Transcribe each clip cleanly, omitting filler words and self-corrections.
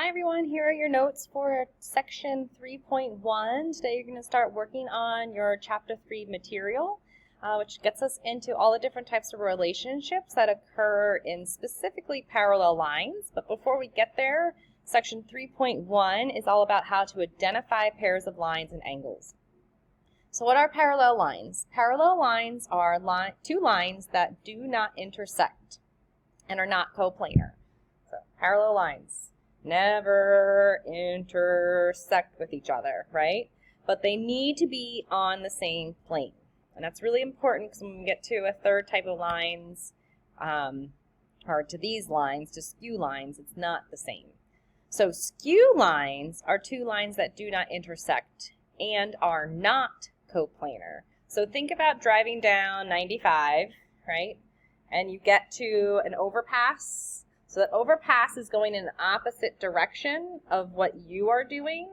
Hi everyone, here are your notes for section 3.1. Today you're going to start working on your chapter 3 material, which gets us into all the different types of relationships that occur in specifically parallel lines. But before we get there, section 3.1 is all about how to identify pairs of lines and angles. So what are parallel lines? Parallel lines are two lines that do not intersect and are not coplanar. So parallel lines never intersect with each other, right? But they need to be on the same plane. And that's really important because when we get to a third type of lines, or to these lines, to skew lines, it's not the same. So skew lines are two lines that do not intersect and are not coplanar. So think about driving down 95, right? And you get to an overpass. So that overpass is going in the opposite direction of what you are doing,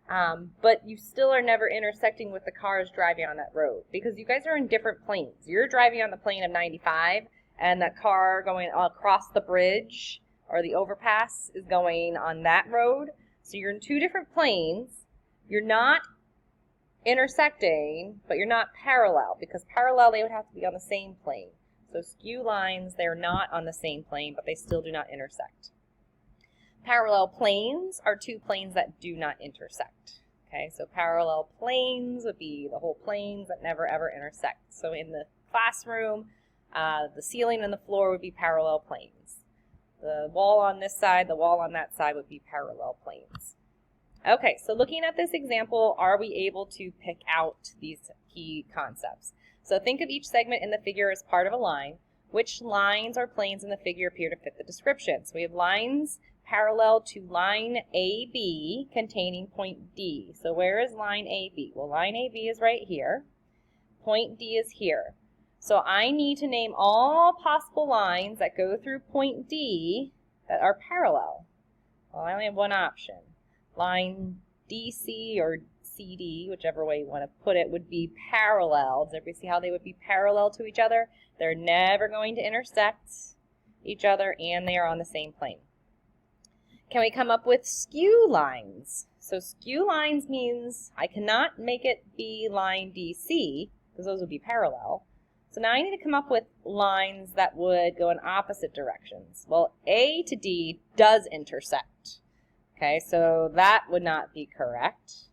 but you still are never intersecting with the cars driving on that road because you guys are in different planes. You're driving on the plane of 95, and that car going across the bridge or the overpass is going on that road. So you're in two different planes. You're not intersecting, but you're not parallel because parallel, they would have to be on the same plane. So skew lines, they're not on the same plane, but they still do not intersect. Parallel planes are two planes that do not intersect. Okay, so parallel planes would be the whole planes that never ever intersect. So in the classroom, the ceiling and the floor would be parallel planes. The wall on this side, the wall on that side would be parallel planes. Okay, so looking at this example, are we able to pick out these key concepts? So think of each segment in the figure as part of a line. Which lines or planes in the figure appear to fit the description? So we have lines parallel to line AB containing point D. So where is line AB? Well, line AB is right here. Point D is here. So I need to name all possible lines that go through point D that are parallel. Well, I only have one option. Line DC or CD, whichever way you want to put it, would be parallel. Does everybody see how they would be parallel to each other? They're never going to intersect each other, and they are on the same plane. Can we come up with skew lines? So skew lines means I cannot make it be line DC, because those would be parallel. So now I need to come up with lines that would go in opposite directions. Well, A to D does intersect. Okay, so that would not be correct.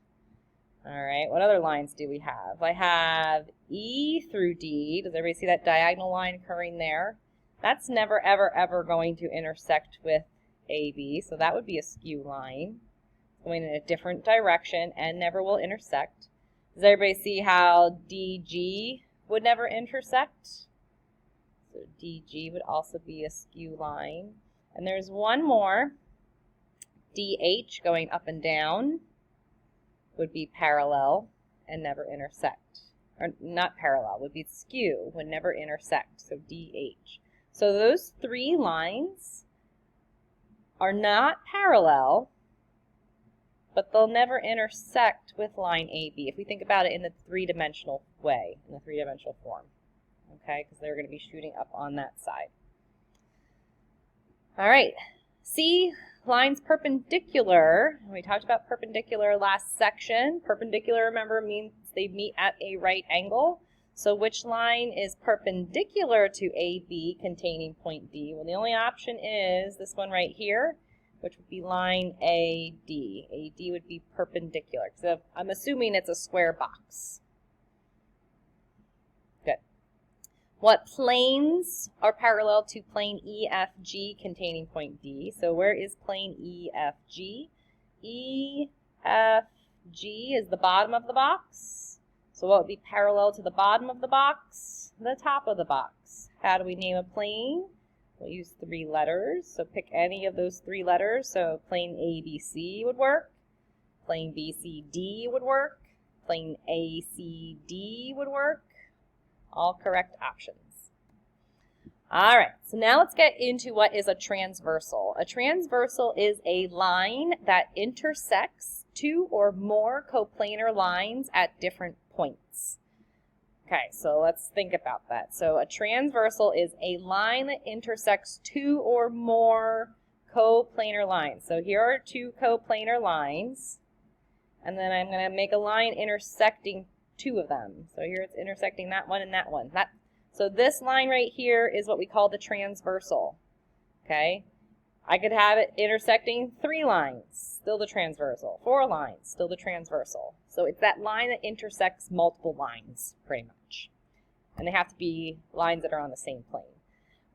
All right, what other lines do we have? I have E through D. Does everybody see that diagonal line occurring there? That's never, ever, ever going to intersect with AB, so that would be a skew line. Going in a different direction and never will intersect. Does everybody see how DG would never intersect? So DG would also be a skew line. And there's one more. DH going up and down would be parallel and never intersect. Or not parallel, would be skew, would never intersect, so DH. So those three lines are not parallel, but they'll never intersect with line AB, if we think about it in the three-dimensional way, in the three-dimensional form, okay, because they're going to be shooting up on that side. All right, C, lines perpendicular. We talked about perpendicular last section. Perpendicular, remember, means they meet at a right angle. So which line is perpendicular to AB containing point D? Well, the only option is this one right here, which would be line AD. AD would be perpendicular. So I'm assuming it's a square box. Good. What planes are parallel to plane EFG containing point D? So where is plane EFG? EFG is the bottom of the box. So what would be parallel to the bottom of the box? The top of the box. How do we name a plane? We'll use three letters. So pick any of those three letters. So plane ABC would work. Plane BCD would work. Plane ACD would work. All correct options. All right, so now let's get into what is a transversal. A transversal is a line that intersects two or more coplanar lines at different points. Okay, so let's think about that. So a transversal is a line that intersects two or more coplanar lines. So here are two coplanar lines, and then I'm going to make a line intersecting two of them. So here it's intersecting that one and that one. So this line right here is what we call the transversal. Okay? I could have it intersecting 3 lines, still the transversal. 4 lines, still the transversal. So it's that line that intersects multiple lines, pretty much. And they have to be lines that are on the same plane.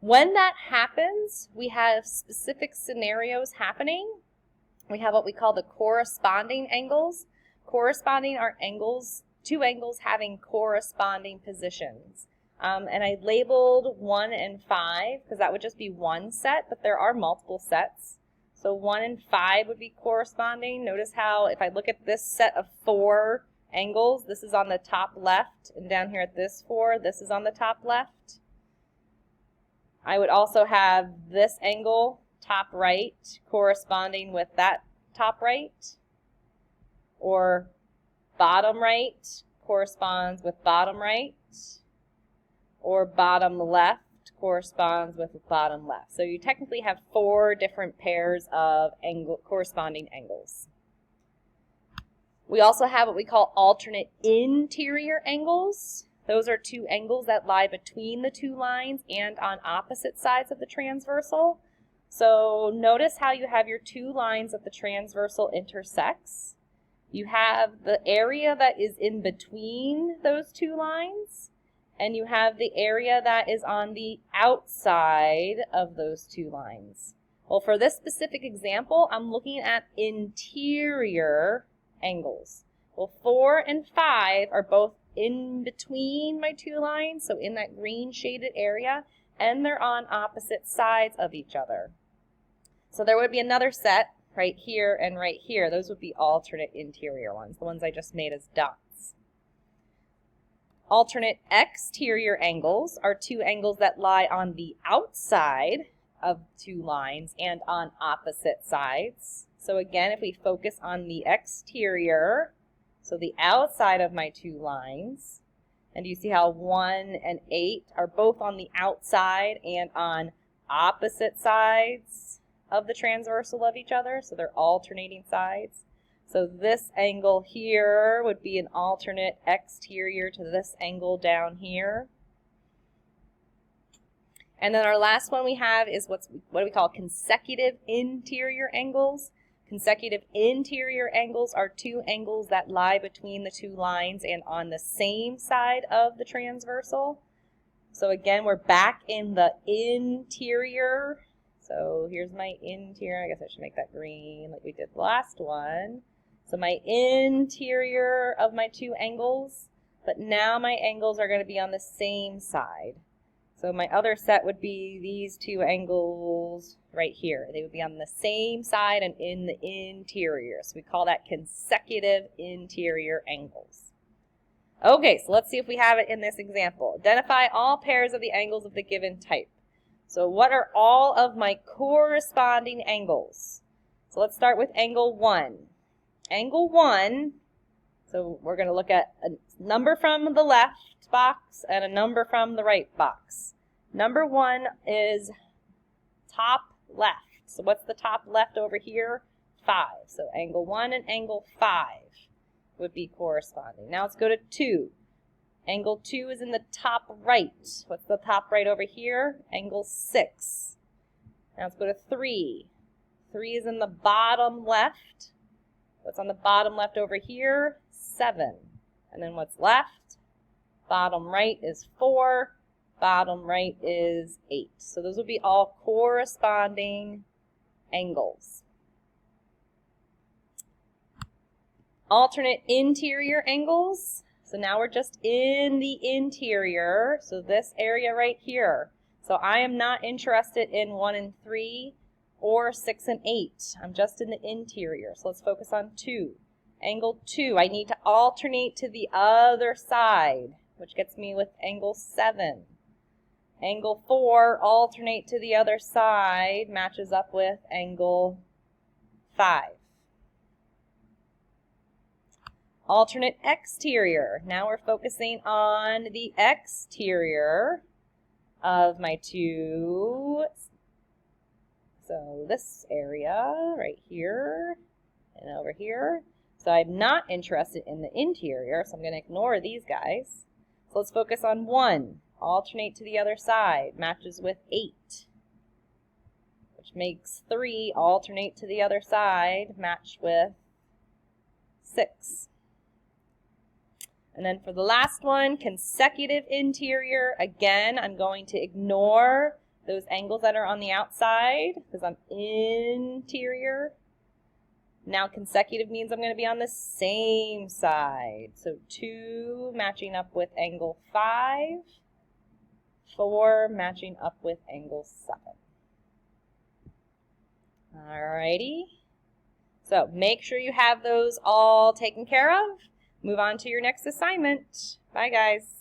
When that happens, we have specific scenarios happening. We have what we call the corresponding angles. Corresponding are angles, 2 angles having corresponding positions. And I labeled 1 and 5 because that would just be one set, but there are multiple sets. So 1 and 5 would be corresponding. Notice how if I look at this set of 4 angles, this is on the top left, and down here at this 4, this is on the top left. I would also have this angle, top right, corresponding with that top right, or bottom right corresponds with bottom right, or bottom left corresponds with bottom left. So you technically have 4 different pairs of corresponding angles. We also have what we call alternate interior angles. Those are 2 angles that lie between the 2 lines and on opposite sides of the transversal. So notice how you have your 2 lines that the transversal intersects. You have the area that is in between those 2 lines, and you have the area that is on the outside of those 2 lines. Well, for this specific example, I'm looking at interior angles. Well, 4 and 5 are both in between my 2 lines, so in that green shaded area, and they're on opposite sides of each other. So there would be another set right here and right here. Those would be alternate interior ones, the ones I just made as dots. Alternate exterior angles are 2 angles that lie on the outside of 2 lines and on opposite sides. So again, if we focus on the exterior, so the outside of my 2 lines, and you see how 1 and 8 are both on the outside and on opposite sides of the transversal of each other, so they're alternating sides. So this angle here would be an alternate exterior to this angle down here. And then our last one we have is what we call consecutive interior angles. Consecutive interior angles are 2 angles that lie between the 2 lines and on the same side of the transversal. So again, we're back in the interior. So here's my interior. I guess I should make that green like we did the last one. So my interior of my 2 angles, but now my angles are going to be on the same side. So my other set would be these 2 angles right here. They would be on the same side and in the interior. So we call that consecutive interior angles. Okay, so let's see if we have it in this example. Identify all pairs of the angles of the given type. So what are all of my corresponding angles? So let's start with angle 1. Angle 1, so we're going to look at a number from the left box and a number from the right box. Number 1 is top left. So what's the top left over here? 5. So angle 1 and angle 5 would be corresponding. Now let's go to 2. Angle 2 is in the top right. What's the top right over here? Angle 6. Now let's go to 3. 3 is in the bottom left. What's on the bottom left over here? 7. And then what's left? Bottom right is 4. Bottom right is 8. So those would be all corresponding angles. Alternate interior angles. So now we're just in the interior. So this area right here. So I am not interested in 1 and 3. Or 6 and 8. I'm just in the interior. So let's focus on 2. Angle 2, I need to alternate to the other side, which gets me with angle 7. Angle 4, alternate to the other side, matches up with angle 5. Alternate exterior. Now we're focusing on the exterior of my 2 So this area right here and over here. So I'm not interested in the interior, so I'm going to ignore these guys. So let's focus on 1. Alternate to the other side. Matches with 8. Which makes 3. Alternate to the other side. Match with 6. And then for the last one, consecutive interior. Again, I'm going to ignore those angles that are on the outside because I'm interior. Now consecutive means I'm going to be on the same side. So 2 matching up with angle 5. 4 matching up with angle 7. Alrighty. So make sure you have those all taken care of. Move on to your next assignment. Bye, guys.